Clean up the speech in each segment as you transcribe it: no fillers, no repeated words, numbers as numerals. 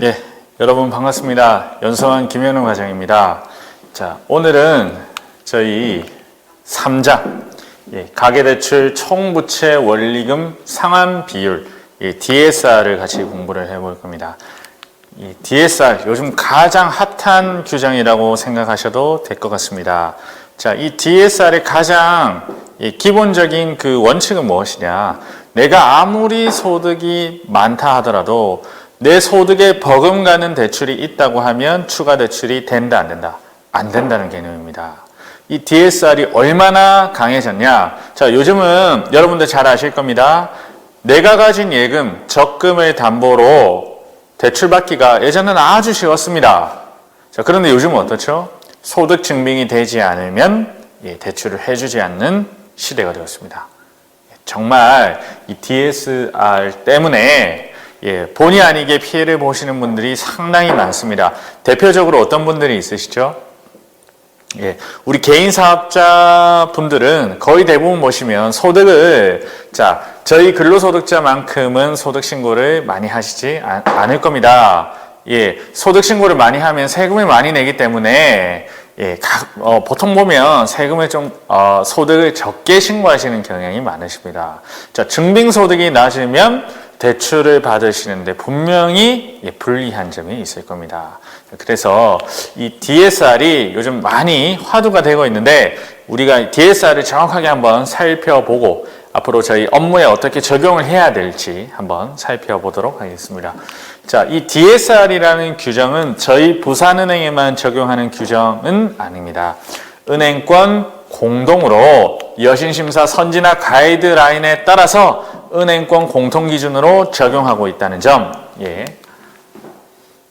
예, 여러분 반갑습니다. 연수원 김현웅 과장입니다. 자, 오늘은 저희 3장 가계대출 총부채 원리금 상환 비율 DSR을 같이 공부를 해볼 겁니다. 이 DSR 요즘 가장 핫한 규정이라고 생각하셔도 될 것 같습니다. 자, 이 DSR의 가장 기본적인 그 원칙은 무엇이냐? 내가 아무리 소득이 많다 하더라도 내 소득에 버금가는 대출이 있다고 하면 추가 대출이 된다, 안 된다? 안 된다는 개념입니다. 이 DSR이 얼마나 강해졌냐? 자, 요즘은 여러분들 잘 아실 겁니다. 내가 가진 예금, 적금을 담보로 대출받기가 예전에는 아주 쉬웠습니다. 자, 그런데 요즘은 어떻죠? 소득 증빙이 되지 않으면 대출을 해주지 않는 시대가 되었습니다. 정말 이 DSR 때문에 본의 아니게 피해를 보시는 분들이 상당히 많습니다. 대표적으로 어떤 분들이 있으시죠? 우리 개인 사업자 분들은 거의 대부분 보시면 소득을, 자, 저희 근로소득자만큼은 소득 신고를 많이 하시지 않을 겁니다. 소득 신고를 많이 하면 세금을 많이 내기 때문에 보통 보면 세금을 좀 소득을 적게 신고하시는 경향이 많으십니다. 자, 증빙소득이 낮으면 대출을 받으시는데 분명히 불리한 점이 있을 겁니다. 그래서 이 DSR이 요즘 많이 화두가 되고 있는데 우리가 DSR을 정확하게 한번 살펴보고 앞으로 저희 업무에 어떻게 적용을 해야 될지 한번 살펴보도록 하겠습니다. 자, 이 DSR이라는 규정은 저희 부산은행에만 적용하는 규정은 아닙니다. 은행권 공동으로 여신심사 선진화 가이드라인에 따라서 은행권 공통기준으로 적용하고 있다는 점,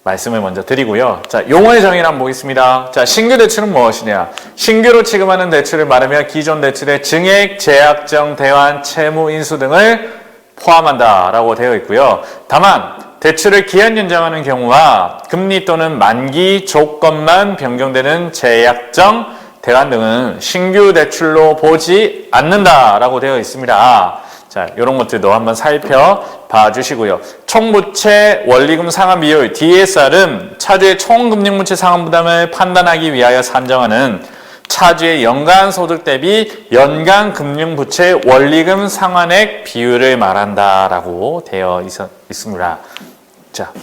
말씀을 먼저 드리고요. 자, 용어의 정의를 한번 보겠습니다. 자, 신규 대출은 무엇이냐? 신규로 취급하는 대출을 말하며 기존 대출의 증액, 재약정, 대환, 채무, 인수 등을 포함한다라고 되어 있고요. 다만 대출을 기한 연장하는 경우와 금리 또는 만기 조건만 변경되는 재약정, 대환 등은 신규 대출로 보지 않는다라고 되어 있습니다. 자, 이런 것들도 한번 살펴봐 주시고요. 총부채 원리금 상환 비율 DSR은 차주의 총금융부채 상환 부담을 판단하기 위하여 산정하는 차주의 연간 소득 대비 연간 금융부채 원리금 상환액 비율을 말한다라고 되어 있습니다. 자,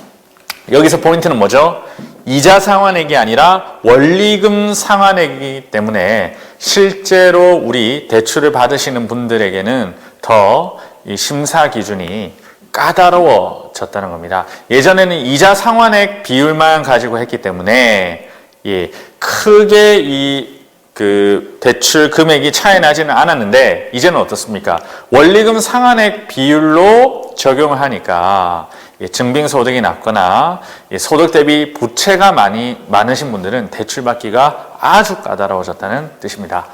여기서 포인트는 뭐죠? 이자 상환액이 아니라 원리금 상환액이기 때문에 실제로 우리 대출을 받으시는 분들에게는 더 이 심사 기준이 까다로워졌다는 겁니다. 예전에는 이자 상환액 비율만 가지고 했기 때문에 크게 이 대출 금액이 차이 나지는 않았는데 이제는 어떻습니까? 원리금 상환액 비율로 적용을 하니까 증빙소득이 낮거나 소득 대비 부채가 많으신 분들은 대출 받기가 아주 까다로워졌다는 뜻입니다.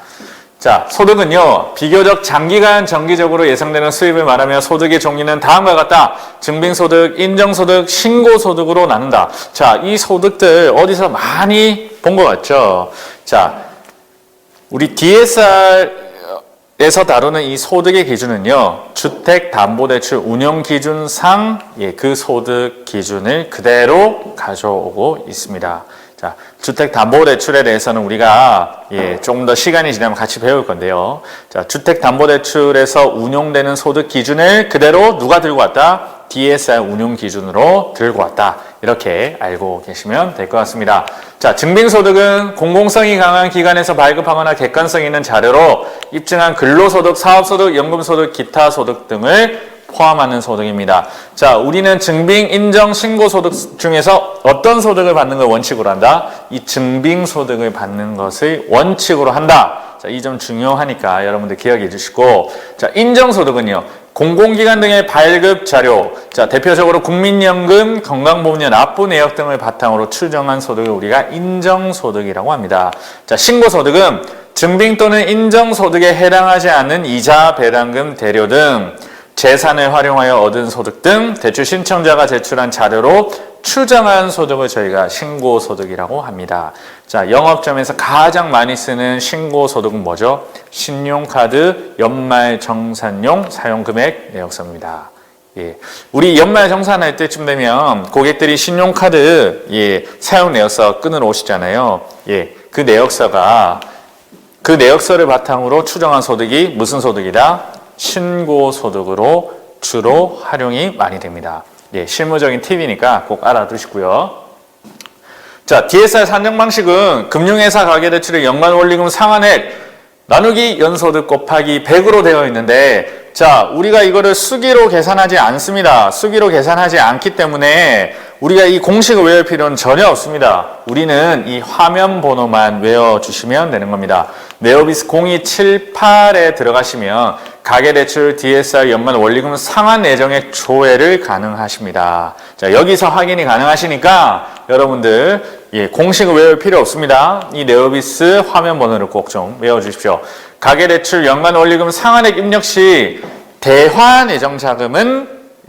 자, 소득은요, 비교적 장기간 정기적으로 예상되는 수입을 말하며 소득의 종류는 다음과 같다. 증빙소득, 인정소득, 신고소득으로 나눈다. 자, 이 소득들 어디서 많이 본 것 같죠? 자, 우리 DSR에서 다루는 이 소득의 기준은요, 주택담보대출 운용기준상 그 소득 기준을 그대로 가져오고 있습니다. 자, 주택담보대출에 대해서는 우리가 조금 더 시간이 지나면 같이 배울 건데요. 자, 주택담보대출에서 운용되는 소득 기준을 그대로 누가 들고 왔다? DSR 운용 기준으로 들고 왔다. 이렇게 알고 계시면 될 것 같습니다. 자, 증빙소득은 공공성이 강한 기관에서 발급하거나 객관성 있는 자료로 입증한 근로소득, 사업소득, 연금소득, 기타 소득 등을 포함하는 소득입니다. 자, 우리는 증빙, 인정, 신고소득 중에서 어떤 소득을 받는 걸 원칙으로 한다? 이 증빙소득을 받는 것을 원칙으로 한다. 자, 이 점 중요하니까 여러분들 기억해 주시고, 자, 인정소득은요, 공공기관 등의 발급 자료, 자, 대표적으로 국민연금, 건강보험료, 납부 내역 등을 바탕으로 추정한 소득을 우리가 인정소득이라고 합니다. 자, 신고소득은 증빙 또는 인정소득에 해당하지 않는 이자, 배당금, 대료 등 재산을 활용하여 얻은 소득 등 대출 신청자가 제출한 자료로 추정한 소득을 저희가 신고소득이라고 합니다. 자, 영업점에서 가장 많이 쓰는 신고소득은 뭐죠? 신용카드 연말정산용 사용금액 내역서입니다. 우리 연말 정산할 때쯤 되면 고객들이 신용카드 사용 내역서 끊으러 오시잖아요. 그 내역서를 바탕으로 추정한 소득이 무슨 소득이다? 신고소득으로 주로 활용이 많이 됩니다. 실무적인 팁이니까 꼭 알아두시고요. 자, DSR 산정 방식은 금융회사 가계대출의 연간원리금 상환액 나누기 연소득 곱하기 100으로 되어 있는데, 자, 우리가 이거를 수기로 계산하지 않습니다. 수기로 계산하지 않기 때문에 우리가 이 공식을 외울 필요는 전혀 없습니다. 우리는 이 화면 번호만 외워주시면 되는 겁니다. 네오비스 0278에 들어가시면 가계대출 DSR 연간 원리금 상환 예정액 조회를 가능하십니다. 자, 여기서 확인이 가능하시니까 여러분들 공식을 외울 필요 없습니다. 이 네오비스 화면 번호를 꼭 좀 외워주십시오. 가계대출 연간 원리금 상환액 입력 시 대환 예정 자금은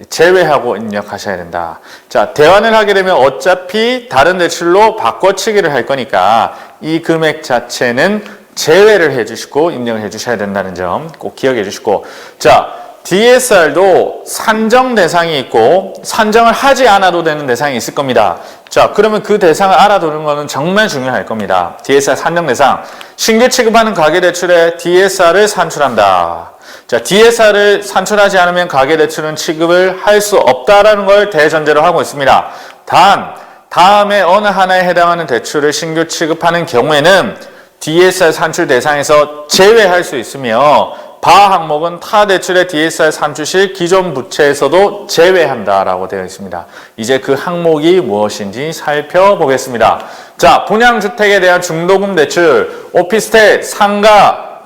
제외하고 입력하셔야 된다. 자, 대환을 하게 되면 어차피 다른 대출로 바꿔치기를 할 거니까 이 금액 자체는 제외를 해주시고 입력을 해주셔야 된다는 점 꼭 기억해 주시고, 자, DSR도 산정 대상이 있고 산정을 하지 않아도 되는 대상이 있을 겁니다. 자, 그러면 그 대상을 알아두는 것은 정말 중요할 겁니다. DSR 산정 대상, 신규 취급하는 가계대출에 DSR을 산출한다. 자, DSR을 산출하지 않으면 가계대출은 취급을 할 수 없다라는 걸 대전제로 하고 있습니다. 단, 다음에 어느 하나에 해당하는 대출을 신규 취급하는 경우에는 DSR 산출 대상에서 제외할 수 있으며 바 항목은 타 대출의 DSR 산출 시 기존 부채에서도 제외한다라고 되어 있습니다. 이제 그 항목이 무엇인지 살펴보겠습니다. 자, 분양주택에 대한 중도금 대출, 오피스텔, 상가,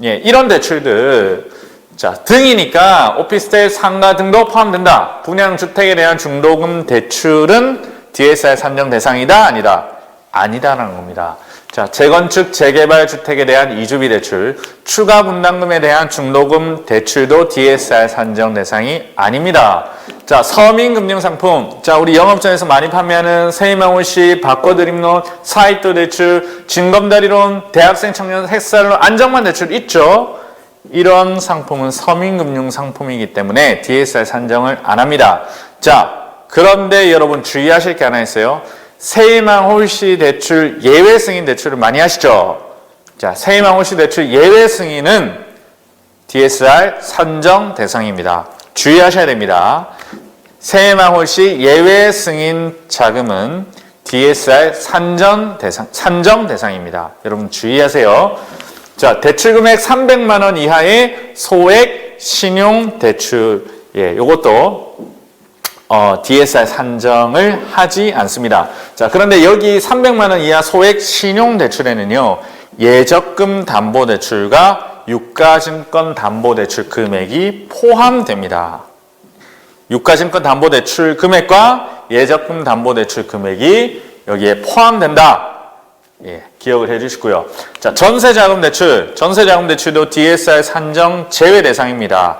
이런 대출들, 자, 등이니까 오피스텔, 상가 등도 포함된다. 분양주택에 대한 중도금 대출은 DSR 산정 대상이다? 아니다? 아니다라는 겁니다. 자, 재건축, 재개발 주택에 대한 이주비 대출, 추가 분담금에 대한 중도금 대출도 DSR 산정 대상이 아닙니다. 자, 서민금융상품. 자, 우리 영업장에서 많이 판매하는 세이망홀씨, 바꿔드림론, 사이토 대출, 징검다리론, 대학생 청년 햇살론, 안정만 대출 있죠? 이런 상품은 서민금융상품이기 때문에 DSR 산정을 안 합니다. 자, 그런데 여러분 주의하실 게 하나 있어요. 세이망 홀씨 대출 예외 승인 대출을 많이 하시죠? 자, 세이망 홀씨 대출 예외 승인은 DSR 산정 대상입니다. 주의하셔야 됩니다. 세이망 홀씨 예외 승인 자금은 DSR 산정 대상입니다. 여러분 주의하세요. 자, 대출 금액 300만 원 이하의 소액 신용 대출, 요것도 DSR 산정을 하지 않습니다. 자, 그런데 여기 300만 원 이하 소액 신용대출에는요, 예적금 담보대출과 유가증권 담보대출 금액이 포함됩니다. 유가증권 담보대출 금액과 예적금 담보대출 금액이 여기에 포함된다. 기억을 해 주시고요. 자, 전세자금대출도 DSR 산정 제외 대상입니다.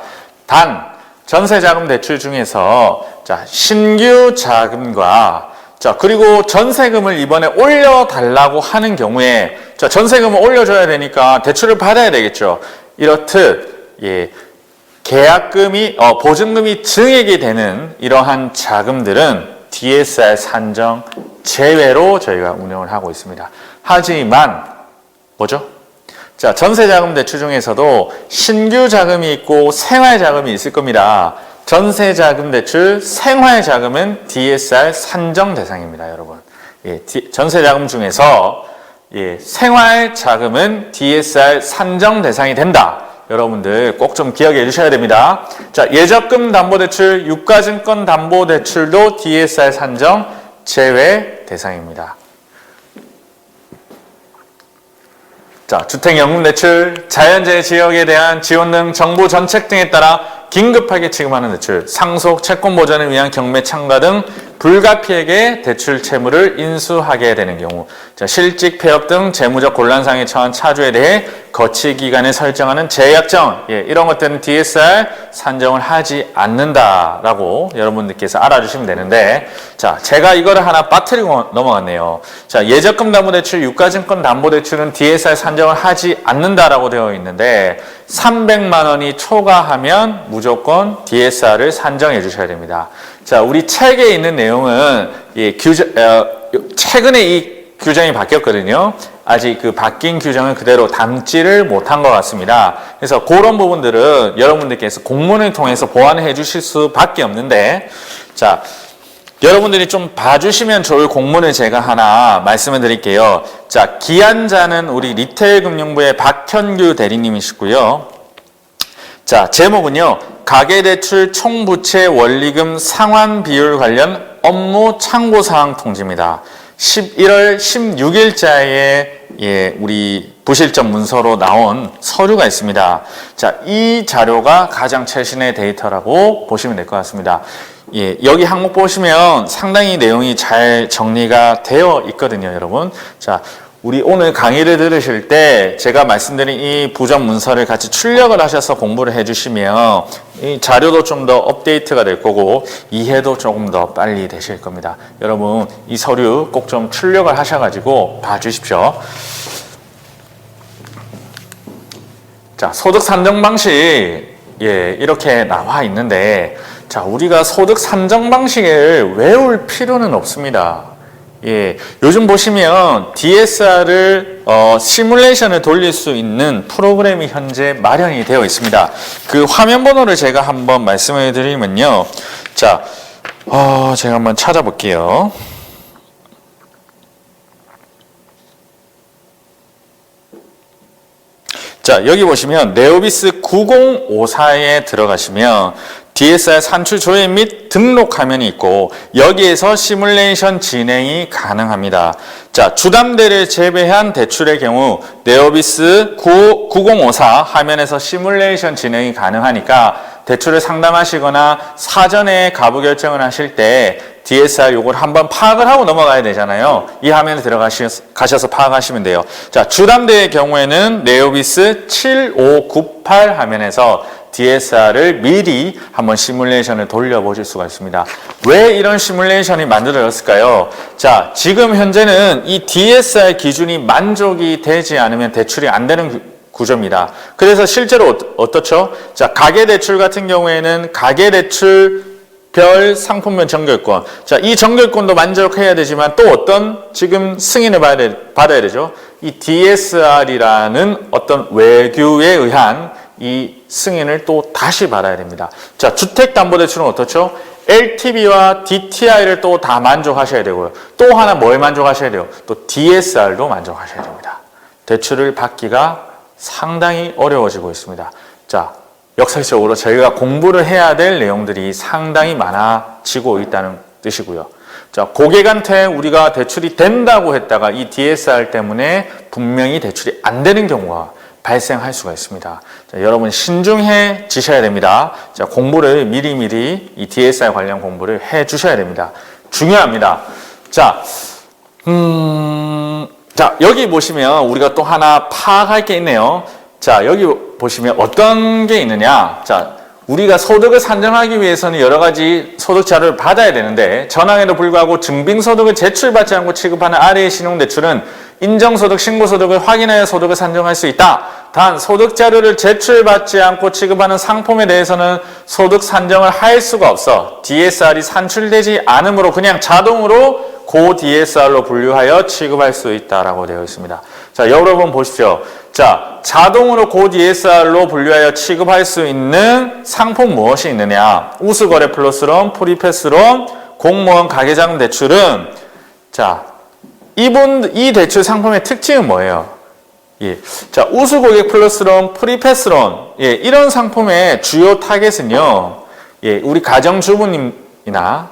단, 전세자금 대출 중에서 자, 신규 자금과 자, 그리고 전세금을 이번에 올려달라고 하는 경우에 자, 전세금을 올려줘야 되니까 대출을 받아야 되겠죠. 이렇듯 계약금이 보증금이 증액이 되는 이러한 자금들은 DSR 산정 제외로 저희가 운영을 하고 있습니다. 하지만 뭐죠? 자, 전세자금 대출 중에서도 신규 자금이 있고 생활자금이 있을 겁니다. 전세자금 대출, 생활자금은 DSR 산정 대상입니다, 여러분. 전세자금 중에서 생활자금은 DSR 산정 대상이 된다. 여러분들 꼭 좀 기억해 주셔야 됩니다. 자, 예적금 담보대출, 유가증권 담보대출도 DSR 산정 제외 대상입니다. 자, 주택연금대출, 자연재해 지역에 대한 지원 등 정부 정책 등에 따라 긴급하게 지급하는 대출, 상속, 채권 보전을 위한 경매 참가 등 불가피하게 대출 채무를 인수하게 되는 경우, 자, 실직, 폐업 등 재무적 곤란상에 처한 차주에 대해 거치 기간을 설정하는 제약정, 이런 것들은 DSR 산정을 하지 않는다라고 여러분들께서 알아주시면 되는데, 자, 제가 이거를 하나 빠뜨리고 넘어갔네요. 자, 예적금 담보대출, 유가증권 담보대출은 DSR 산정을 하지 않는다라고 되어 있는데 300만 원이 초과하면 무조건 DSR을 산정해 주셔야 됩니다. 자, 우리 책에 있는 내용은 최근에 이 규정이 바뀌었거든요. 아직 그 바뀐 규정을 그대로 담지를 못한 것 같습니다. 그래서 그런 부분들은 여러분들께서 공문을 통해서 보완해 주실 수밖에 없는데, 자, 여러분들이 좀 봐주시면 좋을 공문을 제가 하나 말씀을 드릴게요. 자, 기한자는 우리 리테일금융부의 박현규 대리님이시고요. 자, 제목은요, 가계대출 총부채 원리금 상환 비율 관련 업무 참고사항 통지입니다. 11월 16일자에 우리 부실점 문서로 나온 서류가 있습니다. 자, 이 자료가 가장 최신의 데이터라고 보시면 될 것 같습니다. 여기 항목 보시면 상당히 내용이 잘 정리가 되어 있거든요, 여러분. 자, 우리 오늘 강의를 들으실 때 제가 말씀드린 이 부정 문서를 같이 출력을 하셔서 공부를 해주시면 이 자료도 좀 더 업데이트가 될 거고 이해도 조금 더 빨리 되실 겁니다. 여러분, 이 서류 꼭 좀 출력을 하셔가지고 봐주십시오. 자, 소득 산정 방식, 이렇게 나와 있는데, 자, 우리가 소득 산정 방식을 외울 필요는 없습니다. 요즘 보시면 DSR을 시뮬레이션을 돌릴 수 있는 프로그램이 현재 마련이 되어 있습니다. 그 화면 번호를 제가 한번 말씀을 드리면요. 자, 제가 한번 찾아볼게요. 자, 여기 보시면 네오비스 9054에 들어가시면 DSR 산출 조회 및 등록 화면이 있고 여기에서 시뮬레이션 진행이 가능합니다. 자, 주담대를 제외한 대출의 경우 네오비스 9054 화면에서 시뮬레이션 진행이 가능하니까 대출을 상담하시거나 사전에 가부 결정을 하실 때 DSR 요걸 한번 파악을 하고 넘어가야 되잖아요. 이 화면에 들어가셔서 파악하시면 돼요. 자, 주담대의 경우에는 네오비스 7598 화면에서 DSR을 미리 한번 시뮬레이션을 돌려보실 수가 있습니다. 왜 이런 시뮬레이션이 만들어졌을까요? 자, 지금 현재는 이 DSR 기준이 만족이 되지 않으면 대출이 안 되는 구조입니다. 그래서 실제로 어떻죠? 자, 가계대출 같은 경우에는 가계대출별 상품면 정결권. 자, 이 정결권도 만족해야 되지만 또 어떤 지금 승인을 받아야 되죠? 이 DSR이라는 어떤 외규에 의한 이 승인을 또 다시 받아야 됩니다. 자, 주택담보대출은 어떻죠? LTV와 DTI를 또 다 만족하셔야 되고요. 또 하나 뭘 만족하셔야 돼요? 또 DSR도 만족하셔야 됩니다. 대출을 받기가 상당히 어려워지고 있습니다. 자, 역사적으로 저희가 공부를 해야 될 내용들이 상당히 많아지고 있다는 뜻이고요. 자, 고객한테 우리가 대출이 된다고 했다가 이 DSR 때문에 분명히 대출이 안 되는 경우가 발생할 수가 있습니다. 자, 여러분 신중해지셔야 됩니다. 자, 공부를 미리미리 이 DSR 관련 공부를 해 주셔야 됩니다. 중요합니다. 자, 자, 여기 보시면 우리가 또 하나 파악할 게 있네요. 자, 여기 보시면 어떤 게 있느냐. 자, 우리가 소득을 산정하기 위해서는 여러 가지 소득 자료를 받아야 되는데 전항에도 불구하고 증빙소득을 제출받지 않고 취급하는 아래의 신용대출은 인정소득, 신고소득을 확인하여 소득을 산정할 수 있다. 단 소득 자료를 제출받지 않고 취급하는 상품에 대해서는 소득 산정을 할 수가 없어. DSR이 산출되지 않으므로 그냥 자동으로 고 DSR로 분류하여 취급할 수 있다라고 되어 있습니다. 자, 여러분 보십시오. 자, 자동으로 고 DSR로 분류하여 취급할 수 있는 상품 무엇이 있느냐? 우수거래 플러스론, 프리패스론, 공무원 가계자금 대출은 자, 이 대출 상품의 특징은 뭐예요? 자, 우수고객 플러스론, 프리패스론, 이런 상품의 주요 타겟은요, 우리 가정주부님이나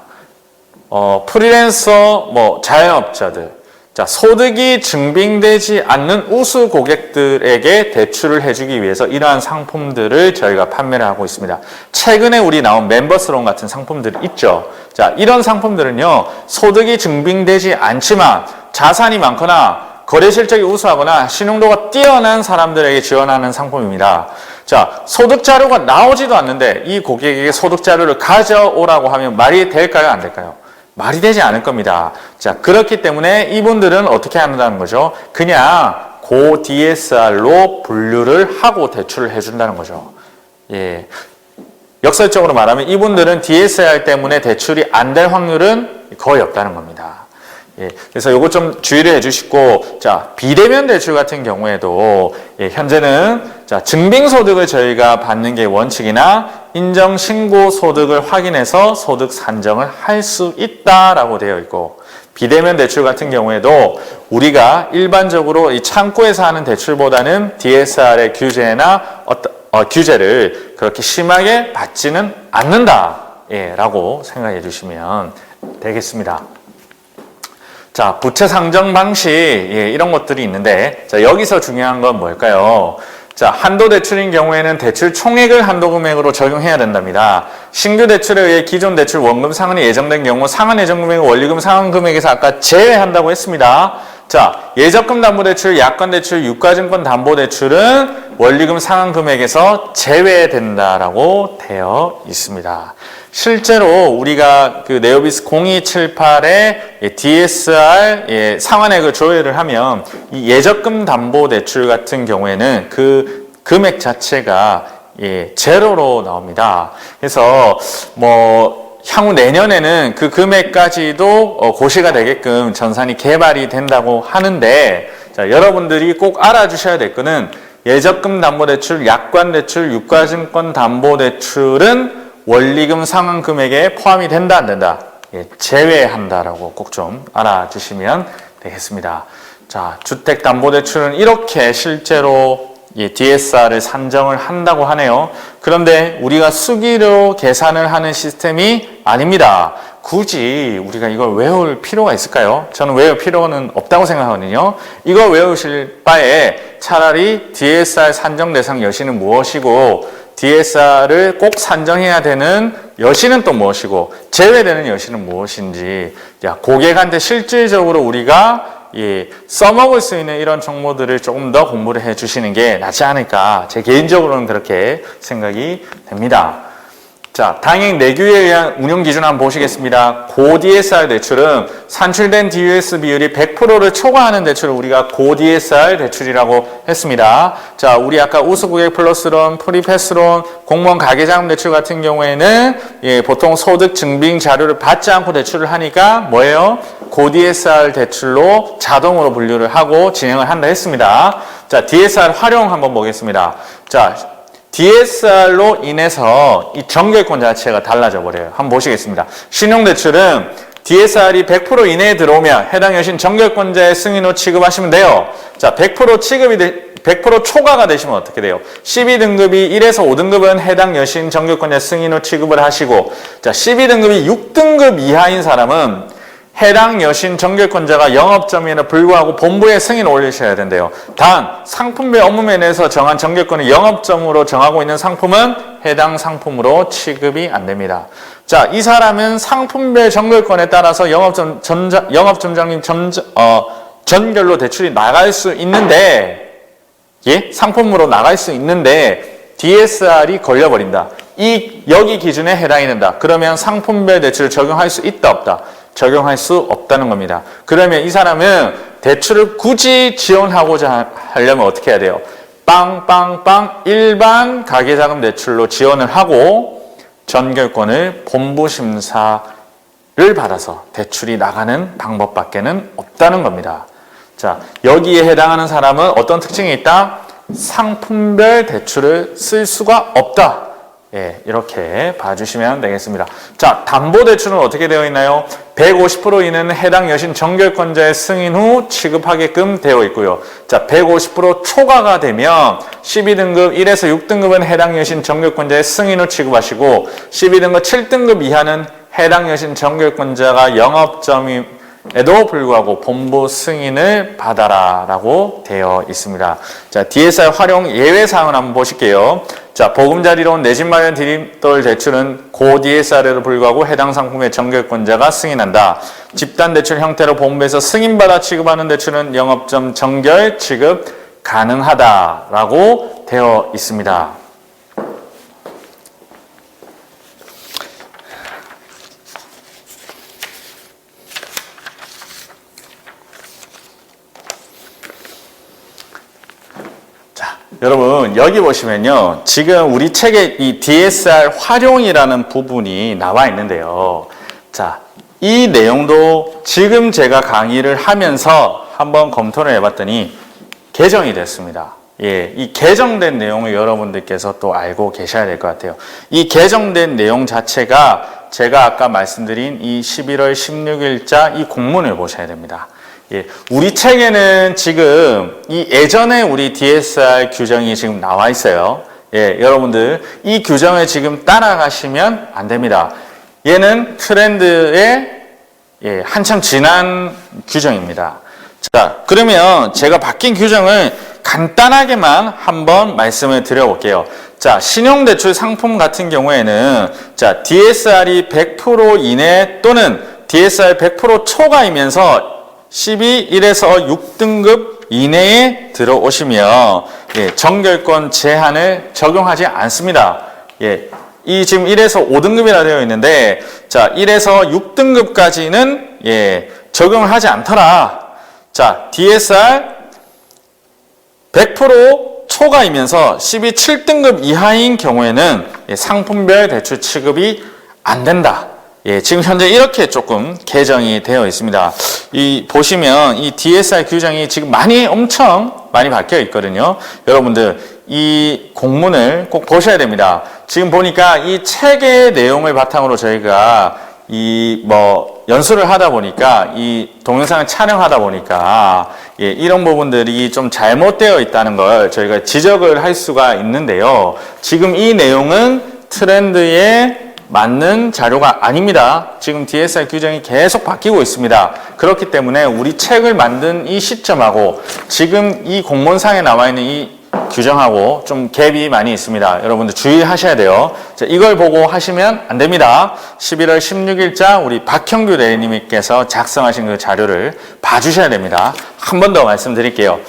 프리랜서, 자영업자들, 자, 소득이 증빙되지 않는 우수 고객들에게 대출을 해주기 위해서 이러한 상품들을 저희가 판매를 하고 있습니다. 최근에 우리 나온 멤버스론 같은 상품들이 있죠. 자, 이런 상품들은요, 소득이 증빙되지 않지만 자산이 많거나 거래 실적이 우수하거나 신용도가 뛰어난 사람들에게 지원하는 상품입니다. 자, 소득 자료가 나오지도 않는데 이 고객에게 소득 자료를 가져오라고 하면 말이 될까요? 안 될까요? 말이 되지 않을 겁니다. 자, 그렇기 때문에 이분들은 어떻게 한다는 거죠? 그냥 고 DSR로 분류를 하고 대출을 해준다는 거죠. 예. 역설적으로 말하면 이분들은 DSR 때문에 대출이 안 될 확률은 거의 없다는 겁니다. 예, 그래서 요거 좀 주의를 해주시고, 자, 비대면 대출 같은 경우에도, 예, 현재는, 자, 증빙소득을 저희가 받는 게 원칙이나 인정신고소득을 확인해서 소득 산정을 할 수 있다라고 되어 있고, 비대면 대출 같은 경우에도 우리가 일반적으로 이 창구에서 하는 대출보다는 DSR의 규제나 규제를 그렇게 심하게 받지는 않는다, 예, 라고 생각해 주시면 되겠습니다. 자, 부채 상정 방식, 예, 이런 것들이 있는데, 자, 여기서 중요한 건 뭘까요? 자, 한도 대출인 경우에는 대출 총액을 한도 금액으로 적용해야 된답니다. 신규 대출에 의해 기존 대출 원금 상환이 예정된 경우 상환 예정 금액을 원리금 상환 금액에서 아까 제외한다고 했습니다. 자, 예적금 담보 대출, 약관 대출, 유가증권 담보 대출은 원리금 상환 금액에서 제외된다라고 되어 있습니다. 실제로 우리가 그 네오비스 0278의 DSR 상환액을 조회를 하면 이 예적금 담보 대출 같은 경우에는 그 금액 자체가 제로로 나옵니다. 그래서 뭐 향후 내년에는 그 금액까지도 고시가 되게끔 전산이 개발이 된다고 하는데, 자, 여러분들이 꼭 알아주셔야 될 거는 예적금 담보 대출, 약관 대출, 유가증권 담보 대출은 원리금 상환 금액에 포함이 된다, 안 된다? 예, 제외한다라고 꼭 좀 알아주시면 되겠습니다. 자, 주택담보대출은 이렇게 실제로 DSR을 산정을 한다고 하네요. 그런데 우리가 수기로 계산을 하는 시스템이 아닙니다. 굳이 우리가 이걸 외울 필요가 있을까요? 저는 외울 필요는 없다고 생각하거든요. 이걸 외우실 바에 차라리 DSR 산정 대상 여신은 무엇이고, DSR을 꼭 산정해야 되는 여신은 또 무엇이고, 제외되는 여신은 무엇인지, 고객한테 실질적으로 우리가 써먹을 수 있는 이런 정보들을 조금 더 공부를 해 주시는 게 낫지 않을까, 제 개인적으로는 그렇게 생각이 됩니다. 자, 당행 내규에 의한 운용 기준 한번 보시겠습니다. 고 DSR 대출은 산출된 DUS 비율이 100%를 초과하는 대출을 우리가 고 DSR 대출이라고 했습니다. 자, 우리 아까 우수고객 플러스론, 프리패스론, 공무원 가계자금 대출 같은 경우에는 보통 소득 증빙 자료를 받지 않고 대출을 하니까 뭐예요? 고 DSR 대출로 자동으로 분류를 하고 진행을 한다 했습니다. 자, DSR 활용 한번 보겠습니다. 자, DSR로 인해서 이 정결권 자체가 달라져 버려요. 한번 보시겠습니다. 신용대출은 DSR이 100% 이내에 들어오면 해당 여신 정결권자의 승인 후 취급하시면 돼요. 자, 100% 초과가 되시면 어떻게 돼요? 12등급이 1에서 5등급은 해당 여신 정결권자 승인 후 취급을 하시고, 자, 12등급이 6등급 이하인 사람은 해당 여신 정결권자가 영업점에는 불구하고 본부에 승인을 올리셔야 된대요. 단, 상품별 업무면에서 정한 정결권을 영업점으로 정하고 있는 상품은 해당 상품으로 취급이 안 됩니다. 자, 이 사람은 상품별 정결권에 따라서 영업점장님 전결로 대출이 나갈 수 있는데, 상품으로 나갈 수 있는데, DSR이 걸려버린다. 여기 기준에 해당이 된다. 그러면 상품별 대출을 적용할 수 있다, 없다? 적용할 수 없다는 겁니다. 그러면 이 사람은 대출을 굳이 지원하고자 하려면 어떻게 해야 돼요? 빵빵빵 일반 가계자금 대출로 지원을 하고 전결권을 본부 심사를 받아서 대출이 나가는 방법밖에는 없다는 겁니다. 자, 여기에 해당하는 사람은 어떤 특징이 있다? 상품별 대출을 쓸 수가 없다. 이렇게 봐주시면 되겠습니다. 자, 담보대출은 어떻게 되어 있나요? 150% 이내는 해당 여신 정결권자의 승인 후 취급하게끔 되어 있고요. 자, 150% 초과가 되면 12등급 1에서 6등급은 해당 여신 정결권자의 승인 후 취급하시고, 12등급 7등급 이하는 해당 여신 정결권자가 영업점에 에도 불구하고 본부 승인을 받아라 라고 되어 있습니다. 자, DSR 활용 예외사항을 한번 보실게요. 자, 보금자리론 내 집 마련 디딤돌 대출은 고 DSR에도 불구하고 해당 상품의 정결권자가 승인한다. 집단 대출 형태로 본부에서 승인받아 취급하는 대출은 영업점 정결 취급 가능하다라고 되어 있습니다. 여러분 여기 보시면요, 지금 우리 책에 이 DSR 활용이라는 부분이 나와 있는데요. 자, 이 내용도 지금 제가 강의를 하면서 한번 검토를 해봤더니 개정이 됐습니다. 예, 이 개정된 내용을 여러분들께서 또 알고 계셔야 될 것 같아요. 이 개정된 내용 자체가 제가 아까 말씀드린 이 11월 16일자 이 공문을 보셔야 됩니다. 예, 우리 책에는 지금 이 예전에 우리 DSR 규정이 지금 나와 있어요. 예, 여러분들 이 규정을 지금 따라가시면 안 됩니다. 얘는 트렌드의 한참 지난 규정입니다. 자, 그러면 제가 바뀐 규정을 간단하게만 한번 말씀을 드려볼게요. 자, 신용대출 상품 같은 경우에는 자, DSR이 100% 이내 또는 DSR 100% 초과이면서 12.1에서 6등급 이내에 들어오시면 정결권 제한을 적용하지 않습니다. 이 지금 1에서 5등급이라 되어 있는데 자, 1에서 6등급까지는 적용을 하지 않더라. 자, DSR 100% 초과이면서 12.7등급 이하인 경우에는 상품별 대출 취급이 안 된다. 지금 현재 이렇게 조금 개정이 되어 있습니다. 보시면 이 DSR 규정이 지금 엄청 많이 바뀌어 있거든요. 여러분들 이 공문을 꼭 보셔야 됩니다. 지금 보니까 이 책의 내용을 바탕으로 저희가 연수를 하다 보니까 이 동영상을 촬영하다 보니까 이런 부분들이 좀 잘못되어 있다는 걸 저희가 지적을 할 수가 있는데요. 지금 이 내용은 트렌드에 맞는 자료가 아닙니다. 지금 DSR 규정이 계속 바뀌고 있습니다. 그렇기 때문에 우리 책을 만든 이 시점하고 지금 이 공문상에 나와 있는 이 규정하고 좀 갭이 많이 있습니다. 여러분들 주의하셔야 돼요. 자, 이걸 보고 하시면 안 됩니다. 11월 16일자 우리 박형규 대리님께서 작성하신 그 자료를 봐주셔야 됩니다. 한 번 더 말씀드릴게요.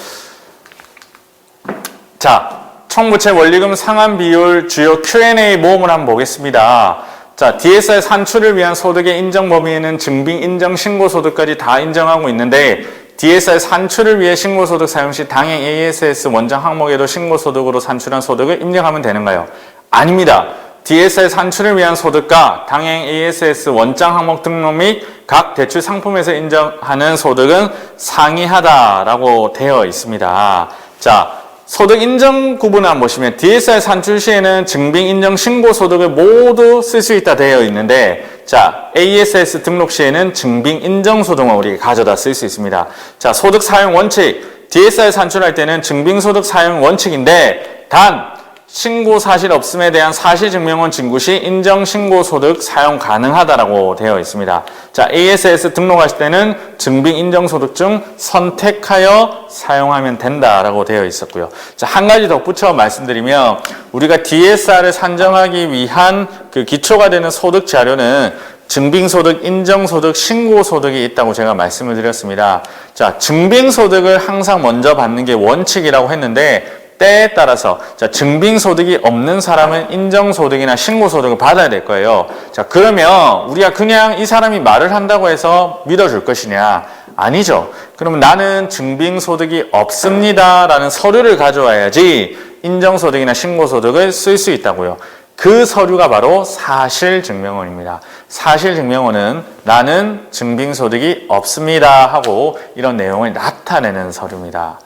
자, 청부채 원리금 상환 비율 주요 Q&A 모음을 한번 보겠습니다. 자, DSR 산출을 위한 소득의 인정 범위에는 증빙 인정 신고소득까지 다 인정하고 있는데 DSR 산출을 위해 신고소득 사용 시 당행 ASS 원정 항목에도 신고소득으로 산출한 소득을 입력하면 되는가요? 아닙니다. DSR 산출을 위한 소득과 당행 ASS 원장 항목 등록 및 각 대출 상품에서 인정하는 소득은 상이하다라고 되어 있습니다. 자, 소득 인정 구분을 한번 보시면 DSR 산출 시에는 증빙 인정 신고 소득을 모두 쓸 수 있다 되어 있는데 자, ASS 등록 시에는 증빙 인정 소득만 우리가 가져다 쓸 수 있습니다. 자, 소득 사용 원칙 DSR 산출할 때는 증빙 소득 사용 원칙인데 단 신고 사실 없음에 대한 사실증명원 진구 시 인정 신고 소득 사용 가능하다라고 되어 있습니다. 자, ASS 등록하실 때는 증빙 인정 소득 중 선택하여 사용하면 된다라고 되어 있었고요. 자, 한 가지 덧붙여 말씀드리면 우리가 DSR을 산정하기 위한 그 기초가 되는 소득 자료는 증빙소득, 인정소득, 신고소득이 있다고 제가 말씀을 드렸습니다. 자, 증빙소득을 항상 먼저 받는 게 원칙이라고 했는데 때에 따라서 자, 증빙소득이 없는 사람은 인정소득이나 신고소득을 받아야 될 거예요. 자, 그러면 우리가 그냥 이 사람이 말을 한다고 해서 믿어줄 것이냐? 아니죠. 그러면 나는 증빙소득이 없습니다 라는 서류를 가져와야지 인정소득이나 신고소득을 쓸 수 있다고요. 그 서류가 바로 사실증명원입니다. 사실증명원은 나는 증빙소득이 없습니다 하고 이런 내용을 나타내는 서류입니다.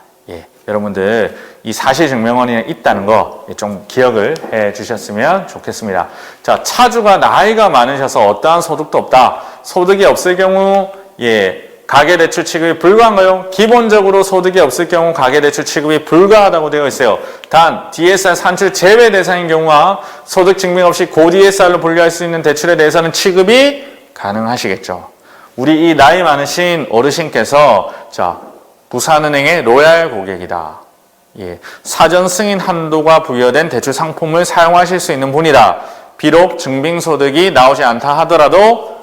여러분들 이 사실증명원이 있다는 거 좀 기억을 해 주셨으면 좋겠습니다. 자, 차주가 나이가 많으셔서 어떠한 소득도 없다. 소득이 없을 경우 가계대출 취급이 불가한가요? 기본적으로 소득이 없을 경우 가계대출 취급이 불가하다고 되어 있어요. 단 DSR 산출 제외 대상인 경우와 소득 증빙 없이 고 DSR로 분류할 수 있는 대출에 대해서는 취급이 가능하시겠죠. 우리 이 나이 많으신 어르신께서 자, 부산은행의 로얄 고객이다. 예, 사전 승인 한도가 부여된 대출 상품을 사용하실 수 있는 분이다. 비록 증빙소득이 나오지 않다 하더라도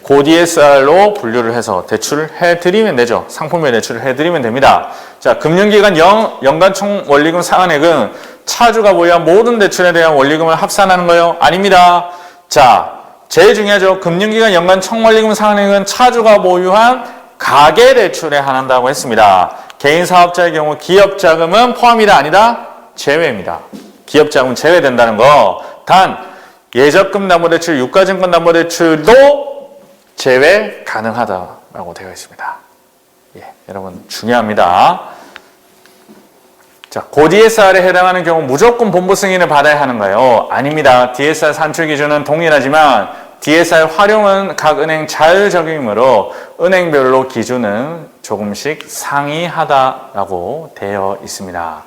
고 DSR로 분류를 해서 대출을 해드리면 되죠. 상품에 대출을 해드리면 됩니다. 자, 금융기관 연간 총 원리금 상환액은 차주가 보유한 모든 대출에 대한 원리금을 합산하는 거요? 아닙니다. 자, 제일 중요하죠. 금융기관 연간 총 원리금 상환액은 차주가 보유한 가계 대출에 한한다고 했습니다. 개인 사업자의 경우 기업자금은 포함이다 아니다? 제외입니다. 기업자금은 제외된다는 거. 단 예적금 담보대출, 유가증권 담보대출도 제외 가능하다라고 되어 있습니다. 예, 여러분 중요합니다. 자, 고 DSR에 해당하는 경우 무조건 본부 승인을 받아야 하는가요? 아닙니다. DSR 산출 기준은 동일하지만 DSR 활용은 각 은행 자율 적용이므로 은행별로 기준은 조금씩 상이하다라고 되어 있습니다.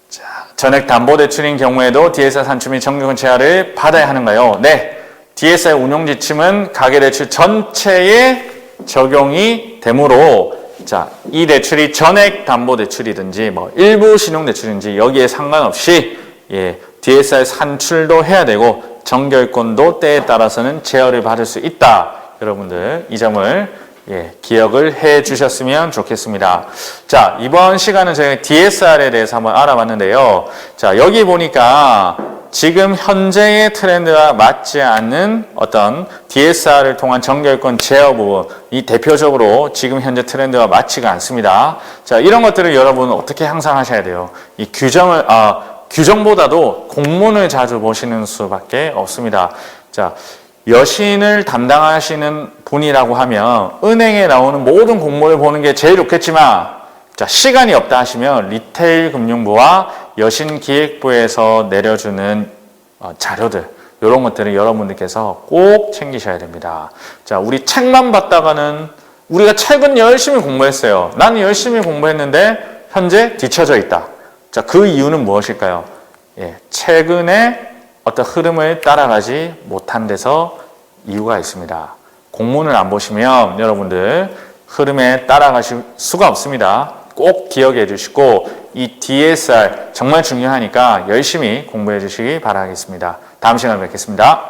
자, 전액 담보대출인 경우에도 DSR 산출 및 정기권 제한을 받아야 하는가요? 네. DSR 운용 지침은 가계대출 전체에 적용이 되므로 자, 이 대출이 전액 담보대출이든지 뭐 일부 신용대출인지 여기에 상관없이 예, DSR 산출도 해야 되고 정결권도 때에 따라서는 제어를 받을 수 있다. 여러분들 이 점을 예, 기억을 해 주셨으면 좋겠습니다. 자, 이번 시간은 저희가 DSR에 대해서 한번 알아봤는데요. 자, 여기 보니까 지금 현재의 트렌드와 맞지 않는 어떤 DSR을 통한 정결권 제어 부분이 대표적으로 지금 현재 트렌드와 맞지가 않습니다. 자, 이런 것들을 여러분은 어떻게 항상 하셔야 돼요? 이 규정보다도 공문을 자주 보시는 수밖에 없습니다. 자, 여신을 담당하시는 분이라고 하면 은행에 나오는 모든 공문을 보는 게 제일 좋겠지만 자, 시간이 없다 하시면 리테일금융부와 여신기획부에서 내려주는 자료들 이런 것들을 여러분들께서 꼭 챙기셔야 됩니다. 자, 우리 책만 봤다가는 우리가 책은 열심히 공부했어요. 나는 열심히 공부했는데 현재 뒤쳐져 있다. 자, 그 이유는 무엇일까요? 예, 최근에 어떤 흐름을 따라가지 못한 데서 이유가 있습니다. 공문을 안 보시면 여러분들 흐름에 따라가실 수가 없습니다. 꼭 기억해 주시고 이 DSR 정말 중요하니까 열심히 공부해 주시기 바라겠습니다. 다음 시간에 뵙겠습니다.